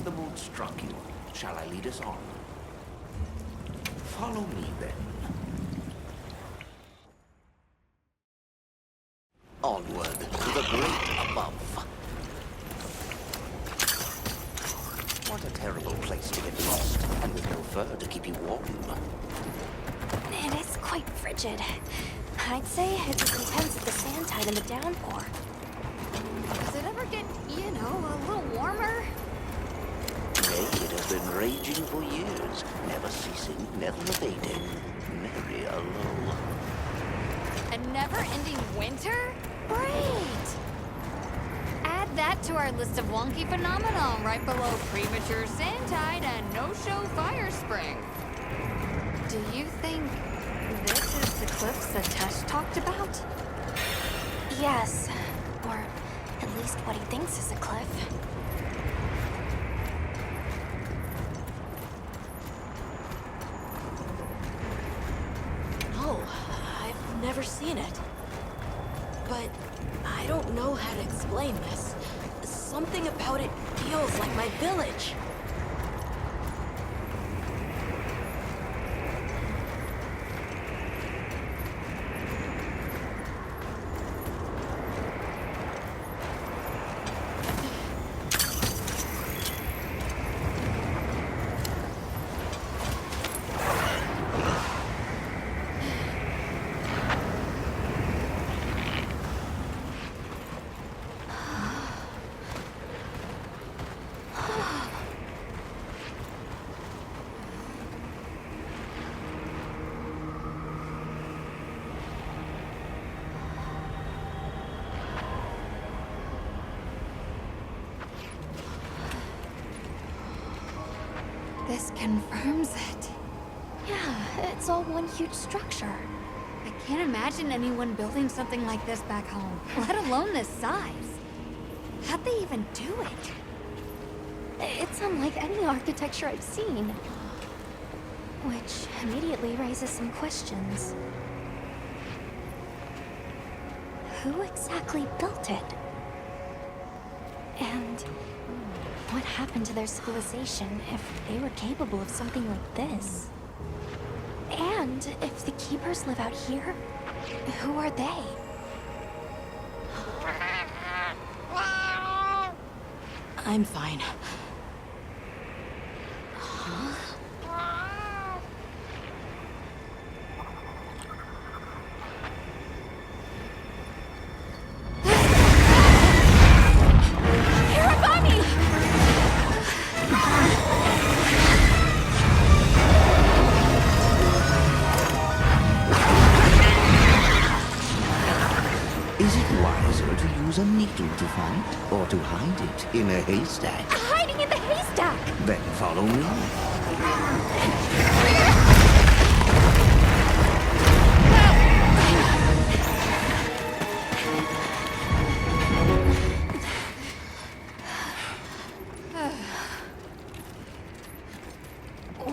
Since the mood struck you, shall I lead us on? Follow me, then. Onward to the great above. What a terrible place to get lost, and with no fur to keep you warm. It is quite frigid. I'd say it's as intense as the sand tide in the downpour. Does it ever get, a little warmer? Nay, it has been raging for years, never ceasing, never abating. Merry alone. A never-ending winter? Great! Add that to our list of wonky phenomenon right below premature sand tide and no-show fire spring. Do you think this is the cliffs that Tesh talked about? Yes, or at least what he thinks is a cliff. No, I've never seen it. But I don't know how to explain this. Something about it feels like my village. This confirms it. Yeah, it's all one huge structure. I can't imagine anyone building something like this back home, let alone this size. How'd they even do it? It's unlike any architecture I've seen. Which immediately raises some questions. Who exactly built it? And what happened to their civilization if they were capable of something like this? And if the Keepers live out here, who are they? I'm fine. Hirabami! Is it wiser to use a needle to fight, or to hide it in a haystack? Hiding in the haystack! Then follow me.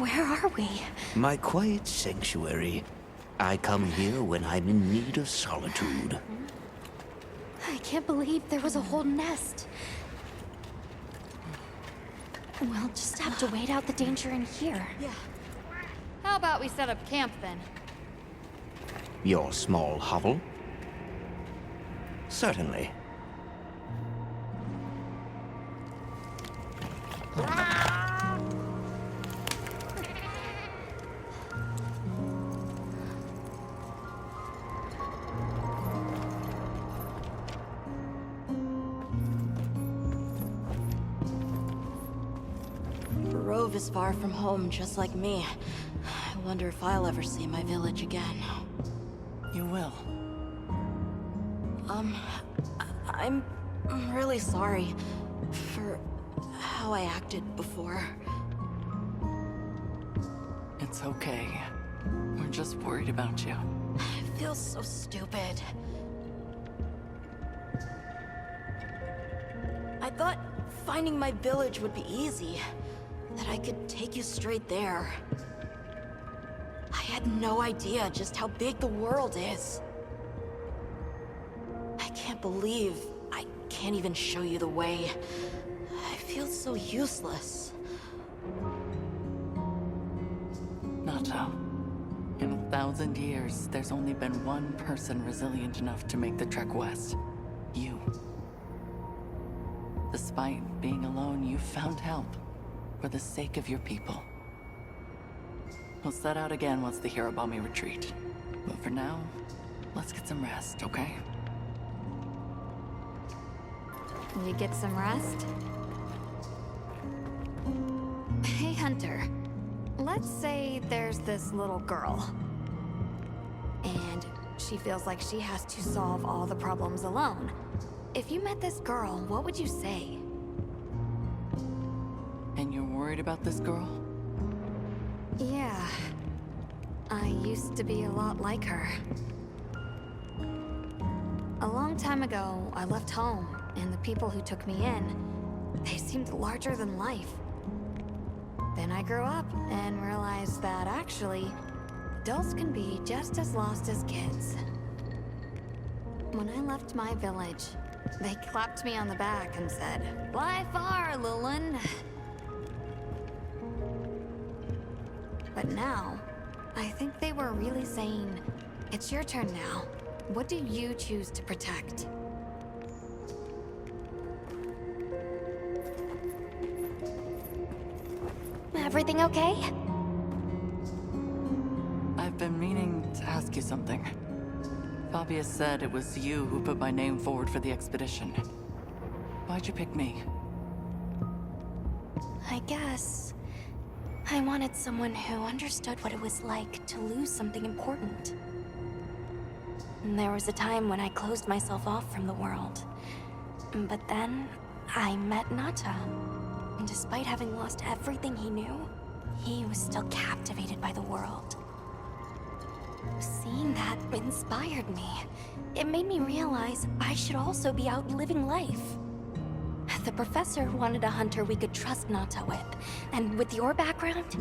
Where are we? My quiet sanctuary. I come here when I'm in need of solitude. I can't believe there was a whole nest. We'll just have to wait out the danger in here. Yeah. How about we set up camp then? Your small hovel? Certainly. Rove is far from home, just like me. I wonder if I'll ever see my village again. You will. I'm really sorry for how I acted before. It's okay. We're just worried about you. I feel so stupid. I thought finding my village would be easy. That I could take you straight there. I had no idea just how big the world is. I can't believe I can't even show you the way. I feel so useless. Nata. In 1,000 years, there's only been one person resilient enough to make the trek west. You. Despite being alone, you found help. For the sake of your people. We'll set out again once the Hirabami retreat. But for now, let's get some rest, okay? You get some rest? Hey, Hunter. Let's say there's this little girl. And she feels like she has to solve all the problems alone. If you met this girl, what would you say? And you're worried about this girl? Yeah. I used to be a lot like her. A long time ago, I left home, and the people who took me in, they seemed larger than life. Then I grew up and realized that actually, adults can be just as lost as kids. When I left my village, they clapped me on the back and said, "Fly far, Lulin." But now, I think they were really saying, "It's your turn now. What do you choose to protect?" Everything okay? I've been meaning to ask you something. Fabius said it was you who put my name forward for the expedition. Why'd you pick me? I guess I wanted someone who understood what it was like to lose something important. And there was a time when I closed myself off from the world. But then, I met Nata. And despite having lost everything he knew, he was still captivated by the world. Seeing that inspired me. It made me realize I should also be out living life. The professor wanted a hunter we could trust Nata with. And with your background,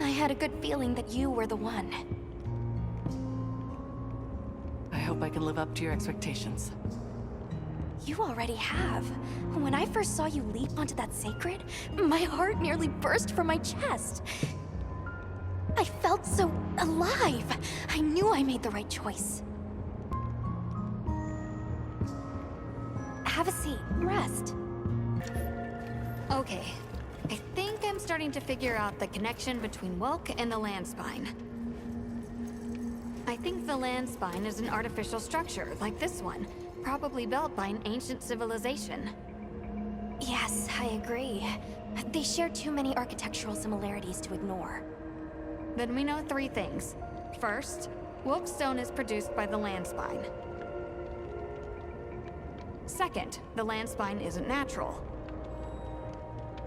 I had a good feeling that you were the one. I hope I can live up to your expectations. You already have. When I first saw you leap onto that sacred, my heart nearly burst from my chest. I felt so alive. I knew I made the right choice. Have a seat. Rest. Okay. I think I'm starting to figure out the connection between Wilk and the land spine. I think the land spine is an artificial structure, like this one. Probably built by an ancient civilization. Yes, I agree. They share too many architectural similarities to ignore. Then we know three things. First, Wilk stone is produced by the land spine. Second, the land spine isn't natural.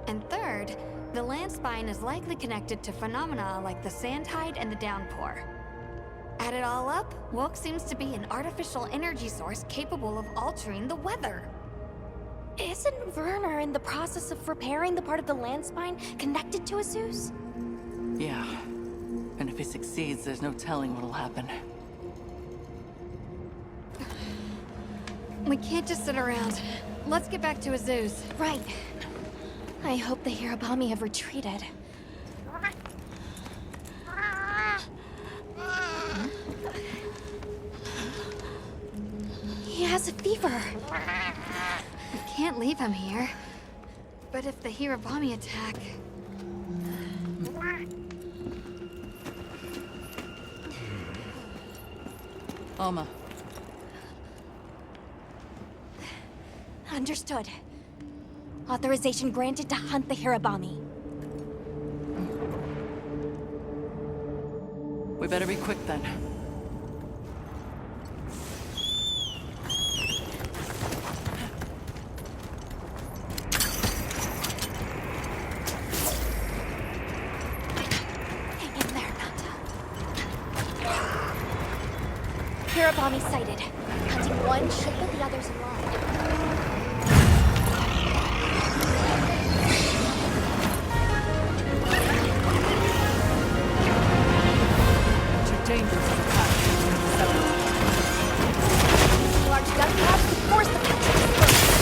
And third, the land spine is likely connected to phenomena like the sand tide and the downpour. Add it all up, Wilk seems to be an artificial energy source capable of altering the weather. Isn't Werner in the process of repairing the part of the land spine connected to a Zeus? Yeah. And if he succeeds, there's no telling what'll happen. We can't just sit around. Let's get back to Azuz. Right. I hope the Hirabami have retreated. He has a fever. We can't leave him here. But if the Hirabami attack... Alma. Understood. Authorization granted to hunt the Hirabami. We better be quick then. Hang in there, Nata. Hirabami sighted. Hunting one should put the others in line. Too dangerous to attack. Large gun pods force the picture to disperse.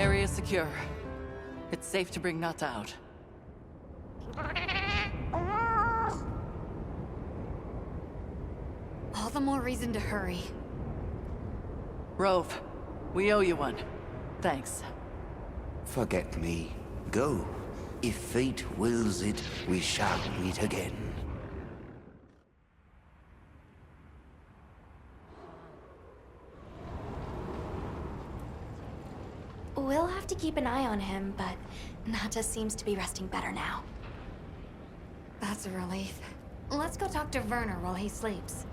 Area secure. It's safe to bring Nata out. All the more reason to hurry. Rove, we owe you one. Thanks. Forget me. Go. If fate wills it, we shall meet again. We'll have to keep an eye on him, but Nata seems to be resting better now. That's a relief. Let's go talk to Werner while he sleeps.